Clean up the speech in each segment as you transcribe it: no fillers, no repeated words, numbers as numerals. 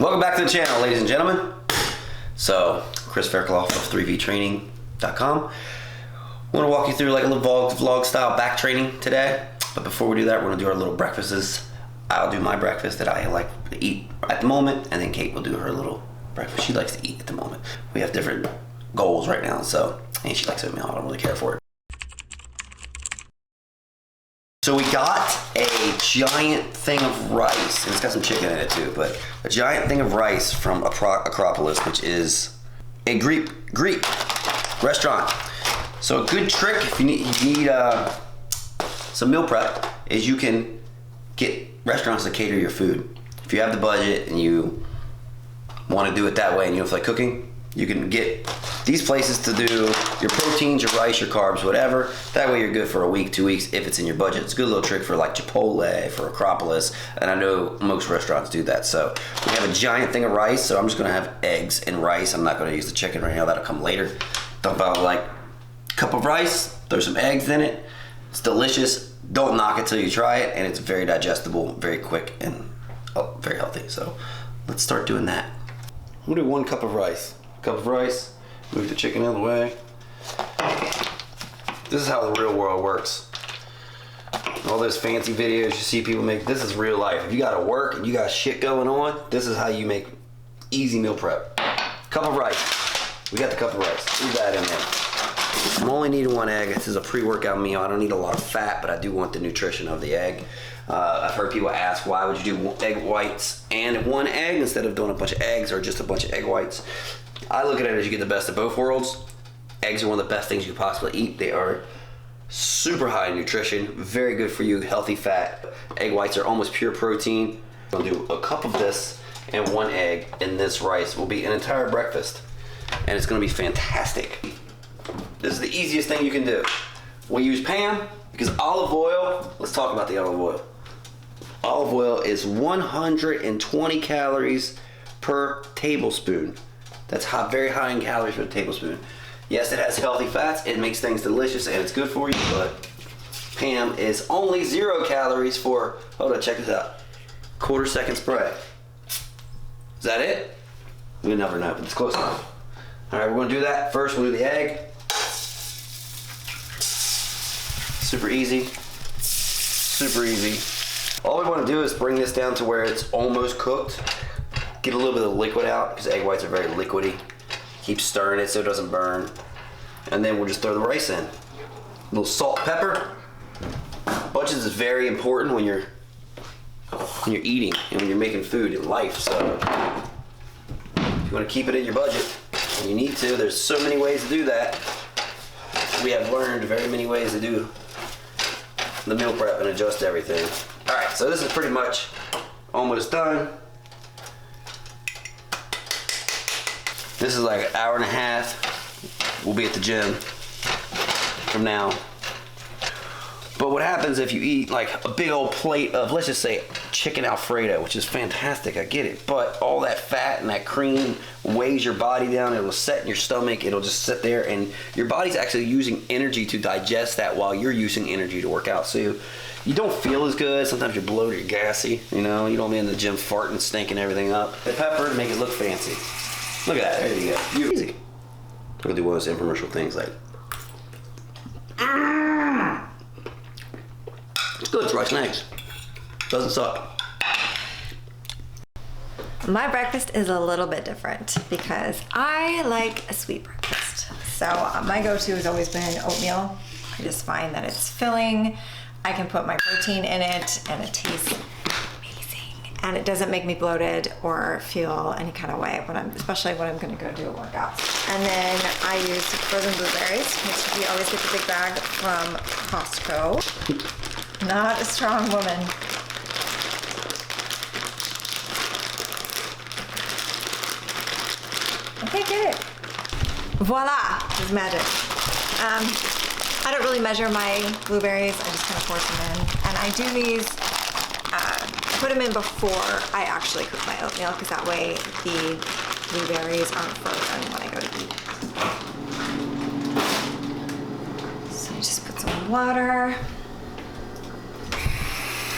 Welcome back to the channel, ladies and gentlemen. So, Chris Fairclough of 3vtraining.com. I want to walk you through like a little vlog style back training today. But before we do that, we're going to do our little breakfasts. I'll do my breakfast that I like to eat at the moment, and then Kate will do her little breakfast she likes to eat at the moment. We have different goals right now, and she likes oatmeal. I don't really care for it. So we got a giant thing of rice, and it's got some chicken in it too, but a giant thing of rice from Acropolis, which is a Greek restaurant. So a good trick if you need some meal prep is you can get restaurants to cater your food. If you have the budget and you want to do it that way and you don't feel like cooking, you can get these places to do your proteins, your rice, your carbs, whatever. That way you're good for a week, 2 weeks if it's in your budget. It's a good little trick for like Chipotle, for Acropolis, and I know most restaurants do that. So we have a giant thing of rice, so I'm just gonna have eggs and rice. I'm not gonna use the chicken right now, that'll come later. Dump out like a cup of rice, throw some eggs in it. It's delicious. Don't knock it till you try it, and it's very digestible, very quick, and very healthy. So let's start doing that. I'm gonna do 1 cup of rice. Move the chicken out of the way. This is how the real world works. All those fancy videos you see people make, this is real life. If you gotta work and you got shit going on, this is how you make easy meal prep. Cup of rice. We got the cup of rice. Leave that in there. I'm only needing 1 egg. This is a pre-workout meal. I don't need a lot of fat, but I do want the nutrition of the egg. I've heard people ask, why would you do egg whites and 1 egg instead of doing a bunch of eggs or just a bunch of egg whites? I look at it as you get the best of both worlds. Eggs are one of the best things you could possibly eat. They are super high in nutrition, very good for you, healthy fat. Egg whites are almost pure protein. I'll do a cup of this and 1 egg, and this rice will be an entire breakfast. And it's gonna be fantastic. This is the easiest thing you can do. We use Pam because olive oil, let's talk about the olive oil. Olive oil is 120 calories per tablespoon. That's very high in calories for a tablespoon. Yes, it has healthy fats. It makes things delicious and it's good for you, but Pam is only 0 calories for, hold on, check this out. 1/4 second spray. Is that it? We'll never know, but it's close enough. All right, we're gonna do that. First, we'll do the egg. Super easy, super easy. All we wanna do is bring this down to where it's almost cooked. Get a little bit of the liquid out because egg whites are very liquidy. Keep stirring it so it doesn't burn. And then we'll just throw the rice in. A little salt, pepper. Budget is very important when you're eating and when you're making food in life. So if you want to keep it in your budget, and you need to, there's so many ways to do that. We have learned very many ways to do the meal prep and adjust everything. All right, so this is pretty much almost done. This is like an hour and a half. We'll be at the gym from now. But what happens if you eat like a big old plate of, let's just say, chicken Alfredo, which is fantastic, I get it, but all that fat and that cream weighs your body down. It'll set in your stomach. It'll just sit there, and your body's actually using energy to digest that while you're using energy to work out. So you don't feel as good. Sometimes you're bloated, you're gassy, you know. You don't be in the gym farting, stinking everything up. The pepper to make it look fancy. Look at that, there you go. Easy. I'm gonna do one of those infomercial things like, it's good, it's rice and eggs. Doesn't suck. My breakfast is a little bit different because I like a sweet breakfast. So my go-to has always been oatmeal. I just find that it's filling. I can put my protein in it and it tastes amazing. And it doesn't make me bloated or feel any kind of way, especially when I'm gonna go do a workout. And then I use frozen blueberries, which we always get the big bag from Costco. Not a strong woman. Okay, get it. Voila, it's magic. I don't really measure my blueberries. I just kind of force them in. And I do these, put them in before I actually cook my oatmeal, because that way the blueberries aren't frozen when I go to eat. So I just put some water,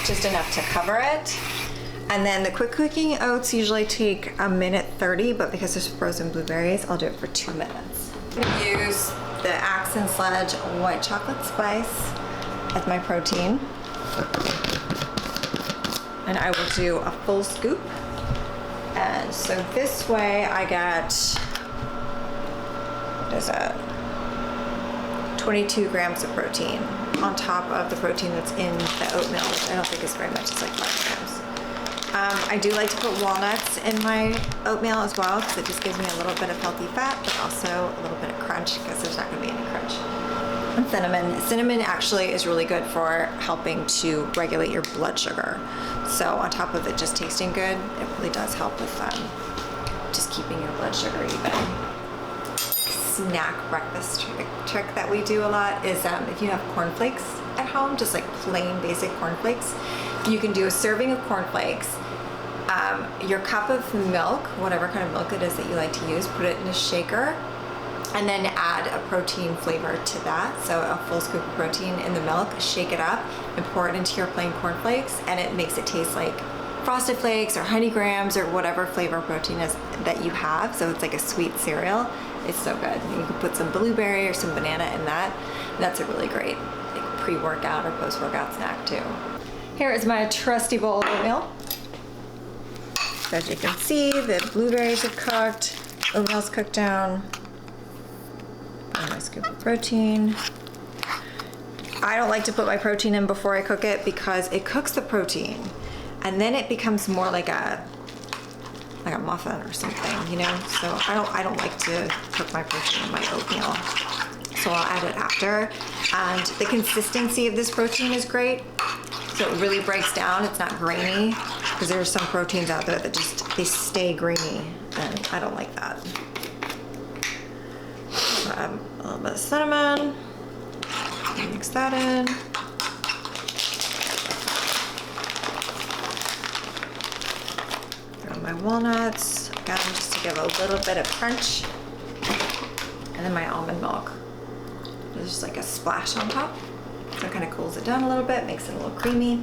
just enough to cover it. And then the quick cooking oats usually take 1:30, but because there's frozen blueberries, I'll do it for 2 minutes. I'm gonna use the Axe and Sledge white chocolate spice as my protein. And I will do a full scoop. And so this way I get, what is that? 22 grams of protein on top of the protein that's in the oatmeal, which I don't think is very much, it's like 5 grams. I do like to put walnuts in my oatmeal as well because it just gives me a little bit of healthy fat, but also a little bit of crunch because there's not going to be any crunch. And cinnamon. Cinnamon actually is really good for helping to regulate your blood sugar. So on top of it just tasting good, it really does help with just keeping your blood sugar even. Snack breakfast trick that we do a lot is if you have cornflakes at home, just like plain basic cornflakes, you can do a serving of cornflakes, your cup of milk, whatever kind of milk it is that you like to use, put it in a shaker, and then add a protein flavor to that. So a full scoop of protein in the milk, shake it up, and pour it into your plain cornflakes, and it makes it taste like Frosted Flakes or Honey Grams or whatever flavor protein is that you have. So it's like a sweet cereal. It's so good. You can put some blueberry or some banana in that. That's a really great like pre-workout or post-workout snack too. Here is my trusty bowl of oatmeal. So as you can see, the blueberries are cooked, oatmeal's cooked down. Put my scoop of protein. I don't like to put my protein in before I cook it because it cooks the protein and then it becomes more like a muffin or something, you know? So I don't like to cook my protein in my oatmeal. So I'll add it after. And the consistency of this protein is great. So it really breaks down, it's not grainy, because there are some proteins out there that they stay grainy, and I don't like that. So add a little bit of cinnamon, mix that in. Throw my walnuts, got them just to give a little bit of crunch. And then my almond milk. There's just like a splash on top. So it kind of cools it down a little bit, makes it a little creamy.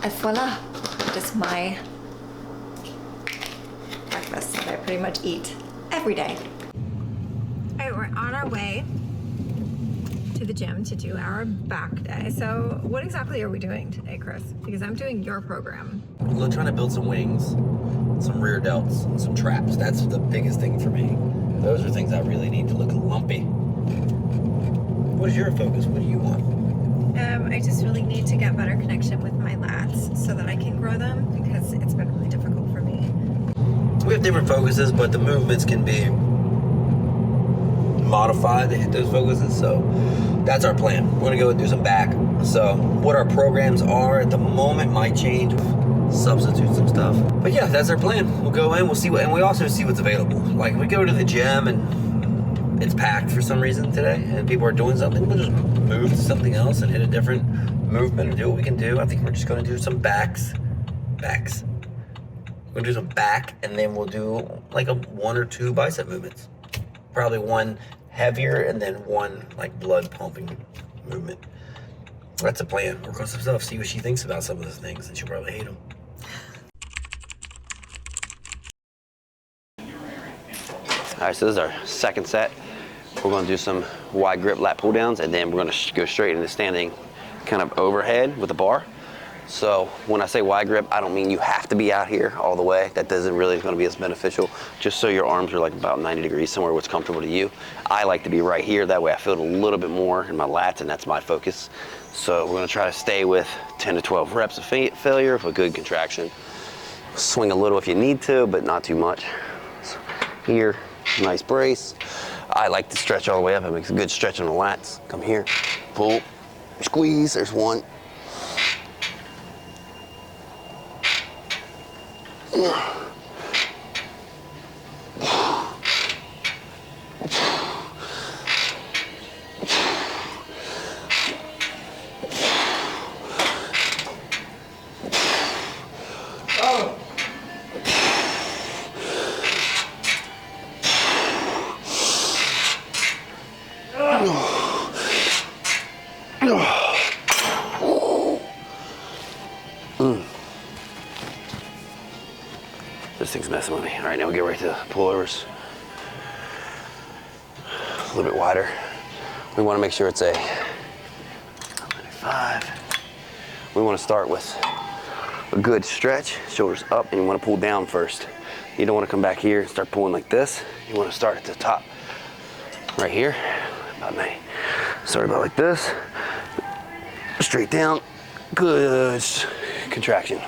And voila, that is my breakfast that I pretty much eat every day. All right, we're on our way to the gym to do our back day. So what exactly are we doing today, Chris? Because I'm doing your program. We're trying to build some wings, some rear delts, and some traps. That's the biggest thing for me. Those are things I really need to look lumpy. What is your focus? What do you want? I just really need to get better connection with my lats so that I can grow them because it's been really difficult for me. We have different focuses, but the movements can be modified to hit those focuses. So that's our plan. We're gonna go and do some back. So what our programs are at the moment might change. Substitute some stuff. But yeah, that's our plan. We'll go in, we'll see what, and we also see what's available. Like we go to the gym and it's packed for some reason today and people are doing something, we'll just move to something else and hit a different movement and do what we can do. I think we're just gonna do some backs. We'll do some back and then we'll do like a 1 or 2 bicep movements. Probably one heavier and then one like blood pumping movement. That's a plan. Work on some stuff, see what she thinks about some of those things, and she'll probably hate them. All right, so this is our second set. We're gonna do some wide grip lat pull downs, and then we're gonna go straight into standing kind of overhead with a bar. So when I say wide grip, I don't mean you have to be out here all the way. That doesn't really gonna be as beneficial. Just so your arms are like about 90 degrees, somewhere what's comfortable to you. I like to be right here. That way I feel it a little bit more in my lats, and that's my focus. So we're gonna try to stay with 10 to 12 reps of failure with a good contraction. Swing a little if you need to, but not too much. So here, nice brace. I like to stretch all the way up. It makes a good stretch on the lats. Come here, pull, squeeze, there's one. This thing's messing with me. All right, now we get right to pullovers. A little bit wider. We want to make sure it's a 5. We want to start with a good stretch, shoulders up, and you want to pull down first. You don't want to come back here and start pulling like this. You want to start at the top, right here. Start about like this, straight down, good contraction.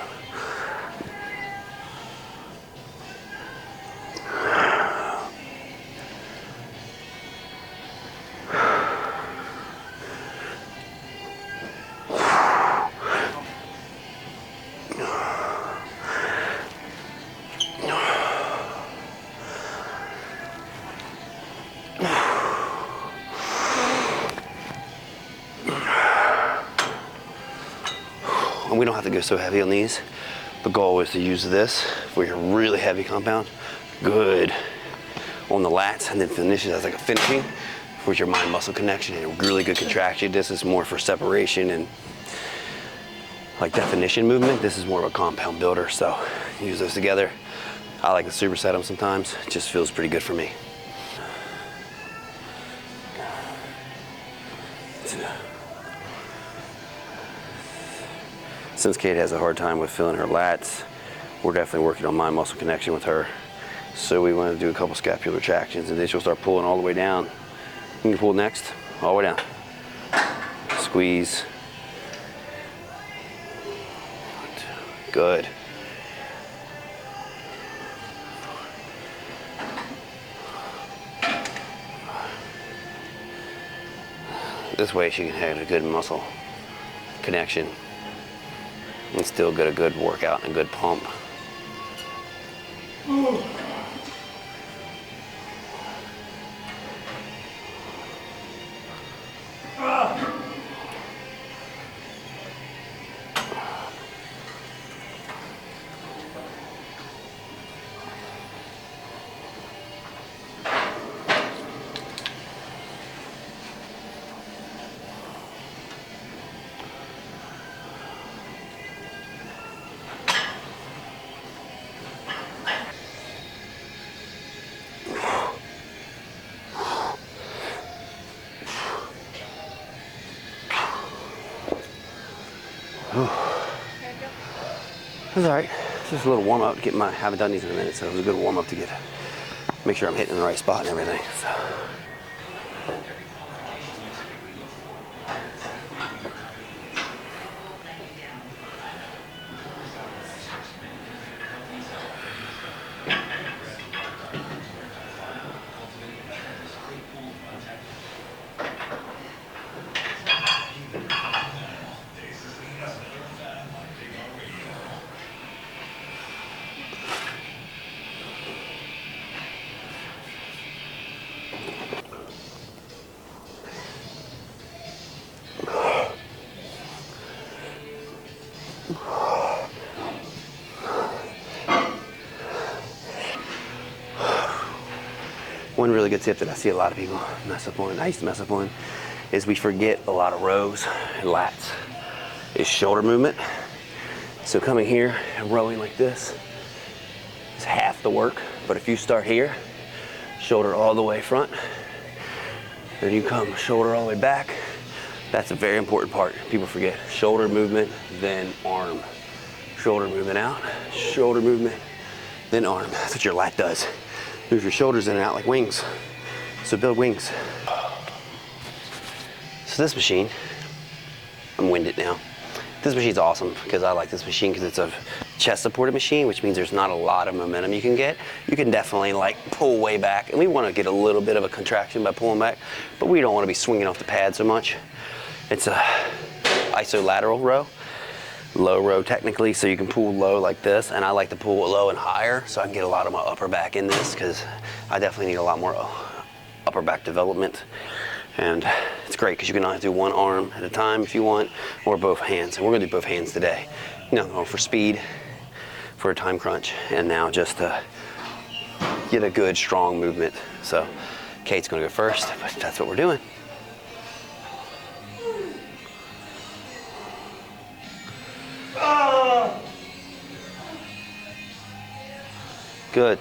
And we don't have to go so heavy on these. The goal is to use this for your really heavy compound. Good on the lats, and then finish it as like a finishing with your mind muscle connection and a really good contraction. This is more for separation and like definition movement. This is more of a compound builder, so use those together. I like to superset them sometimes. It just feels pretty good for me. Since Kate has a hard time with filling her lats, we're definitely working on mind muscle connection with her. So we want to do a couple scapular tractions, and then she'll start pulling all the way down. You can pull next, all the way down. Squeeze. Good. This way she can have a good muscle connection and still get a good workout and a good pump. That's all right. Just a little warm up to get my, haven't done these in a minute, so it was a good warm up to get, make sure I'm hitting the right spot and everything. So. One really good tip that I see a lot of people mess up on, I used to mess up on, is we forget a lot of rows and lats. Is shoulder movement. So coming here and rowing like this is half the work. But if you start here, shoulder all the way front, then you come shoulder all the way back. That's a very important part. People forget shoulder movement, then arm. Shoulder movement out, shoulder movement, then arm. That's what your lat does. Move your shoulders in and out like wings. So build wings. So this machine, I'm winded now. This machine's awesome because I like this machine because it's a chest supported machine, which means there's not a lot of momentum you can get. You can definitely like pull way back, and we want to get a little bit of a contraction by pulling back, but we don't want to be swinging off the pad so much. It's a isolateral row. Low row technically, so you can pull low like this, and I like to pull low and higher so I can get a lot of my upper back in this because I definitely need a lot more upper back development. And it's great because you can either do one arm at a time if you want, or both hands, and we're gonna do both hands today. You know, going for speed, for a time crunch, and now just to get a good strong movement. So Kate's gonna go first, but that's what we're doing. Good.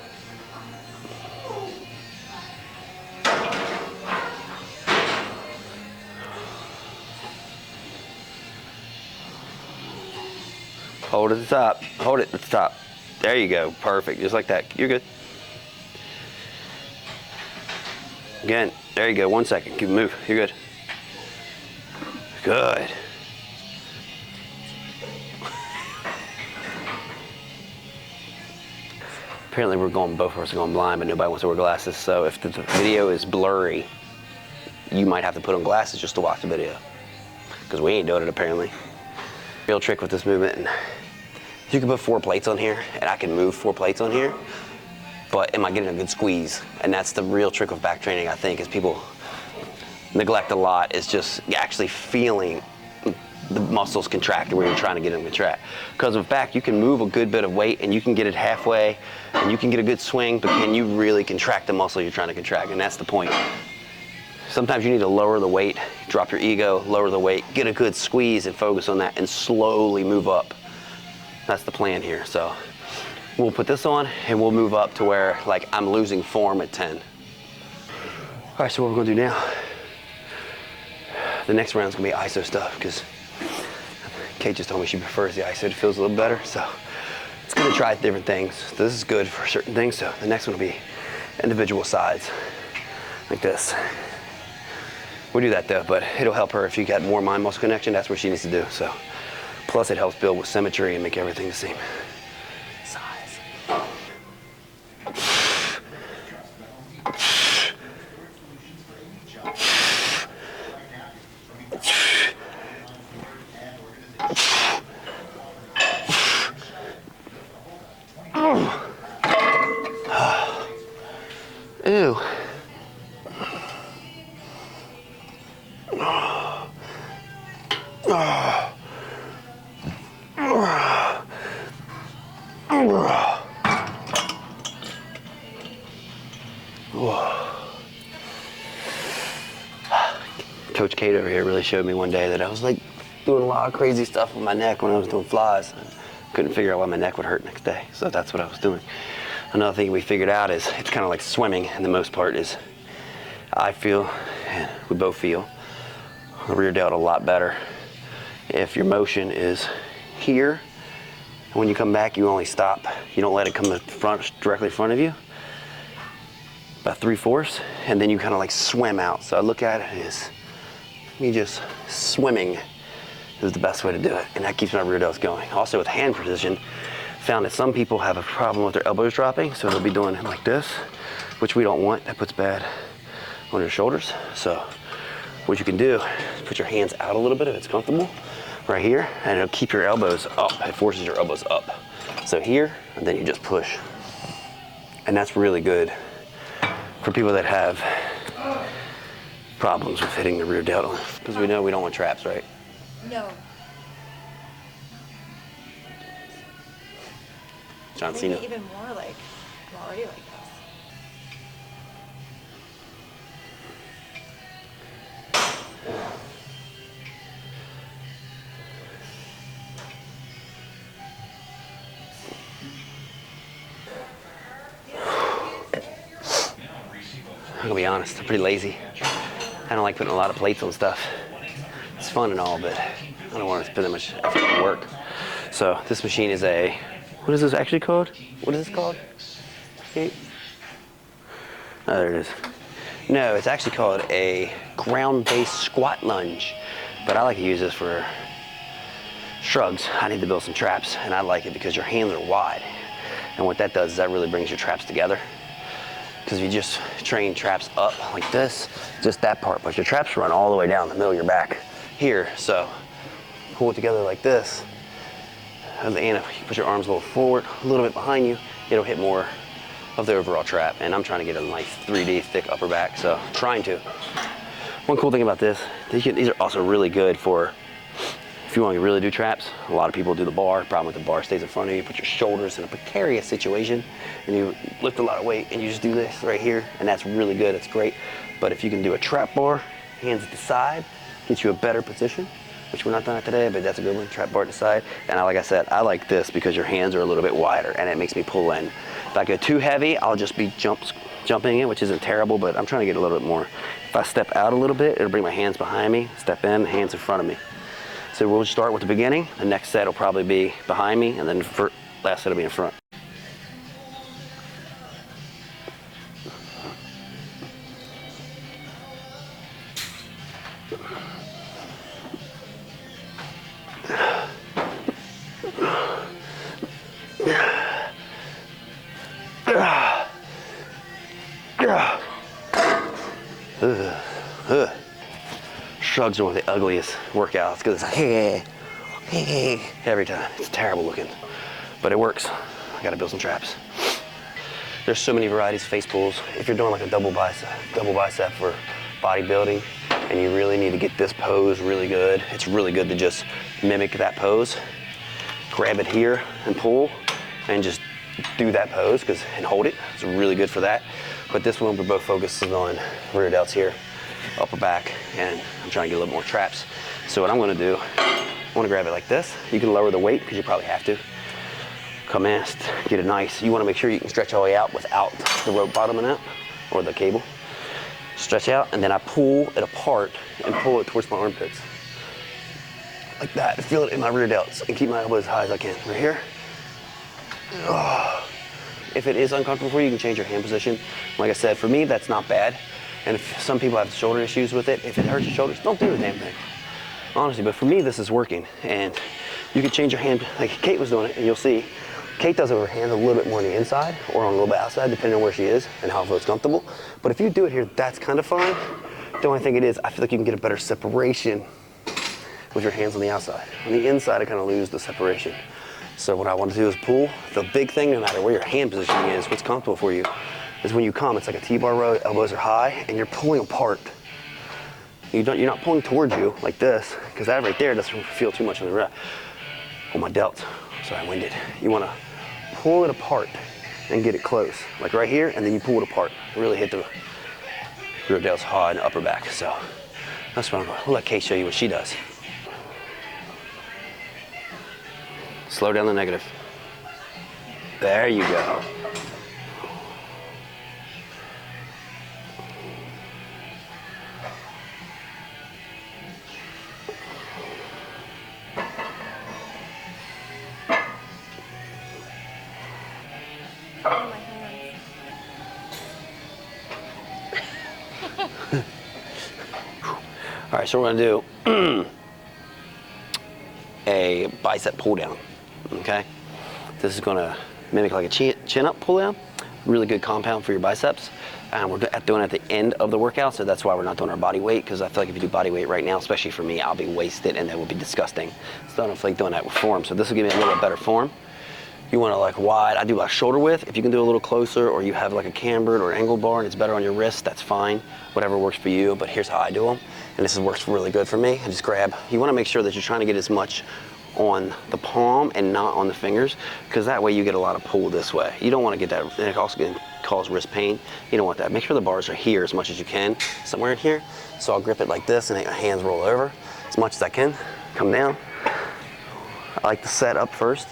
Hold it at the top. Hold it at the top. There you go. Perfect. Just like that. You're good. Again. There you go. 1 second. Keep move. You're good. Good. Apparently both of us are going blind, but nobody wants to wear glasses. So if the video is blurry, you might have to put on glasses just to watch the video. Because we ain't doing it apparently. Real trick with this movement, and you can put 4 plates on here, and I can move 4 plates on here, but am I getting a good squeeze? And that's the real trick of back training, I think, is people neglect a lot, is just actually feeling the muscles contract where you're trying to get them to contract. Because with back, you can move a good bit of weight and you can get it halfway and you can get a good swing, but can you really contract the muscle you're trying to contract? And that's the point. Sometimes you need to lower the weight, drop your ego, lower the weight, get a good squeeze and focus on that and slowly move up. That's the plan here. So we'll put this on and we'll move up to where like I'm losing form at 10. All right, so what we're gonna do now, the next round's gonna be ISO stuff because Kate just told me she prefers the ISO. It feels a little better, so it's gonna try different things. This is good for certain things, so the next one will be individual sides, like this. We'll do that though, but it'll help her if you got more mind-muscle connection. That's what she needs to do. So, plus it helps build with symmetry and make everything the same size. Ew. Coach Kate over here really showed me one day that I was like doing a lot of crazy stuff with my neck when I was doing flies. I couldn't figure out why my neck would hurt next day, so that's what I was doing. Another thing we figured out is it's kind of like swimming, and the most part is I feel, and we both feel, the rear delt a lot better if your motion is here, and when you come back you only stop. You don't let it come directly in front of you, about 3/4, and then you kind of like swim out. So I look at it as me just swimming is the best way to do it, and that keeps my rear delts going. Also with hand precision, found that some people have a problem with their elbows dropping, so they'll be doing it like this, which we don't want. That puts bad on your shoulders. So what you can do is put your hands out a little bit if it's comfortable, right here, and it'll keep your elbows up. It forces your elbows up. So here, and then you just push. And that's really good for people that have problems with hitting the rear delt, because we know we don't want traps, right? No. John Maybe Cena. even more like, I'm already like this. I'm gonna be honest, I'm pretty lazy. I don't like putting a lot of plates on stuff. It's fun and all, but I don't want to spend that much effort and work. So this machine is a, what is this actually called? What is this called? Okay. Oh, there it is. No, it's actually called a ground-based squat lunge, but I like to use this for shrugs. I need to build some traps, and I like it because your hands are wide. And what that does is that really brings your traps together. Because if you just train traps up like this, just that part, but your traps run all the way down the middle of your back here. So pull it together like this, and if you put your arms a little forward, a little bit behind you, it'll hit more of the overall trap. And I'm trying to get a nice 3D thick upper back, so trying to. One cool thing about this, these are also really good for if you want to really do traps. A lot of people do the bar. Problem with the bar stays in front of you. Put your shoulders in a precarious situation, and you lift a lot of weight, and you just do this right here, and that's really good. It's great. But if you can do a trap bar, hands at the side, get you a better position. which we're not done today, but that's a good one. Trap bar to the side. And like I said, I like this because your hands are a little bit wider and it makes me pull in. If I go too heavy, I'll just be jumping in, which isn't terrible, but I'm trying to get a little bit more. If I step out a little bit, it'll bring my hands behind me, step in, hands in front of me. So we'll start with the beginning. The next set will probably be behind me, and then the last set will be in front. Shrugs are one of the ugliest workouts because it's like, hey, every time. It's terrible looking, but it works. I gotta build some traps. There's so many varieties of face pulls. If you're doing like a double bicep for bodybuilding, and you really need to get this pose really good, it's really good to just mimic that pose. Grab it here and pull, and just do that pose and hold it. It's really good for that. But this one, we're both focusing on rear delts here, upper back, and I'm trying to get a little more traps. So what I'm gonna do, I wanna grab it like this. You can lower the weight because you probably have to. Come in, get it nice. You wanna make sure you can stretch all the way out without the rope bottoming out or the cable. Stretch out, and then I pull it apart and pull it towards my armpits. Like that, feel it in my rear delts, and keep my elbows as high as I can. Right here. Oh. If it is uncomfortable for you, you can change your hand position. Like I said, for me, that's not bad. And if some people have shoulder issues with it, if it hurts your shoulders, don't do the damn thing. Honestly, but for me, this is working. And you can change your hand, like Kate was doing it, and you'll see, Kate does her hands a little bit more on the inside or on a little bit outside, depending on where she is and how it feels comfortable. But if you do it here, that's kind of fine. The only thing it is, I feel like you can get a better separation with your hands on the outside. On the inside, I kind of lose the separation. So what I want to do is pull. The big thing, no matter where your hand positioning is, what's comfortable for you, is when you come, it's like a T-bar row, elbows are high, and you're pulling apart. You're not pulling towards you like this, because that right there doesn't feel too much on the rep. Oh, my delts. Sorry, I winded. You want to pull it apart and get it close, like right here, and then you pull it apart. Really hit the rear delts hard and upper back. So that's what I'm going. We'll let Kate show you what she does. Slow down the negative. There you go. All right, so we're gonna do a bicep pull down, okay? This is gonna mimic like a chin up pull down. Really good compound for your biceps. And we're doing it at the end of the workout, so that's why we're not doing our body weight, because I feel like if you do body weight right now, especially for me, I'll be wasted and that would be disgusting. So I don't feel like doing that with form. So this will give me a little bit better form. You want to like wide, I do like shoulder width. If you can do a little closer, or you have like a cambered or angled bar and it's better on your wrist, that's fine. Whatever works for you, but here's how I do them. And this works really good for me. I just grab, you want to make sure that you're trying to get as much on the palm and not on the fingers, because that way you get a lot of pull this way. You don't want to get that, and it also can cause wrist pain. You don't want that. Make sure the bars are here as much as you can, somewhere in here. So I'll grip it like this and let my hands roll over as much as I can. Come down. I like to set up first,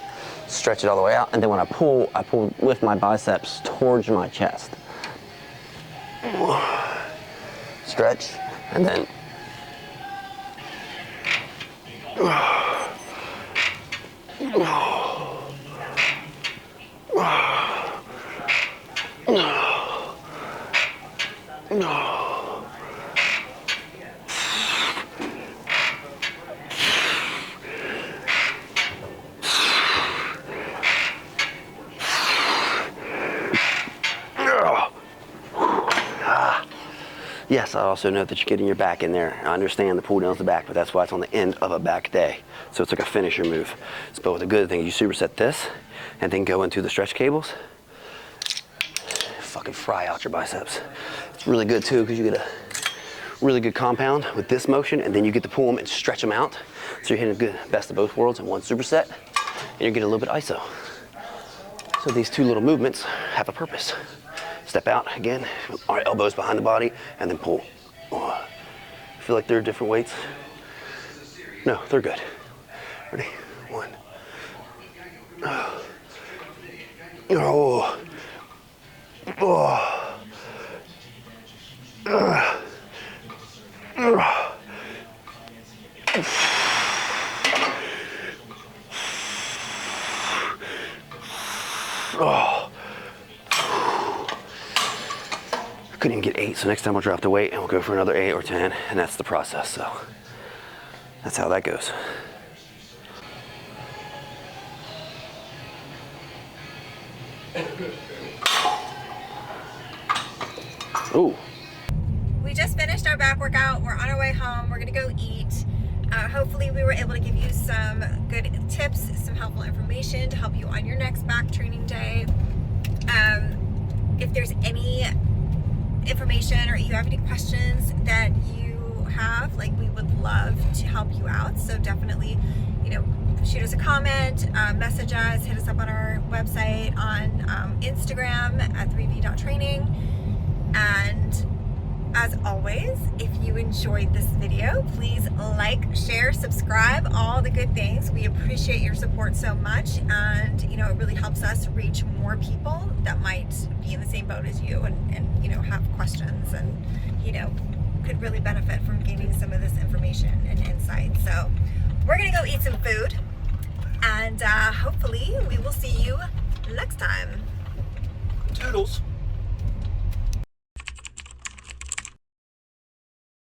stretch it all the way out, and then when I pull with my biceps towards my chest. Stretch, and then yes, I also note that you're getting your back in there. I understand the pull down's the back, but that's why it's on the end of a back day. So it's like a finisher move. But the good thing is you superset this and then go into the stretch cables. Fucking fry out your biceps. It's really good too, because you get a really good compound with this motion, and then you get to pull them and stretch them out. So you're hitting a good best of both worlds in one superset, and you're getting a little bit ISO. So these two little movements have a purpose. Step out again, our elbows behind the body, and then pull. Oh. Feel like there are different weights. No, they're good. Ready? 1. Oh. Oh. Oh. Couldn't even get 8, so next time we'll drop the weight and we'll go for another 8 or 10, and that's the process. So that's how that goes. Ooh. We just finished our back workout. We're on our way home. We're gonna go eat. Hopefully we were able to give you some good tips, some helpful information to help you on your next back training day. If there's any information or you have any questions that you have, like, we would love to help you out. So definitely, you know, shoot us a comment, message us, hit us up on our website, on Instagram at 3v.training. And as always, if you enjoyed this video, please like, share, subscribe, all the good things. We appreciate your support so much, and you know, it really helps us reach more people that might be in the same boat as you, and you know, have questions, and you know, could really benefit from gaining some of this information and insight. So we're gonna go eat some food, and hopefully we will see you next time. Toodles.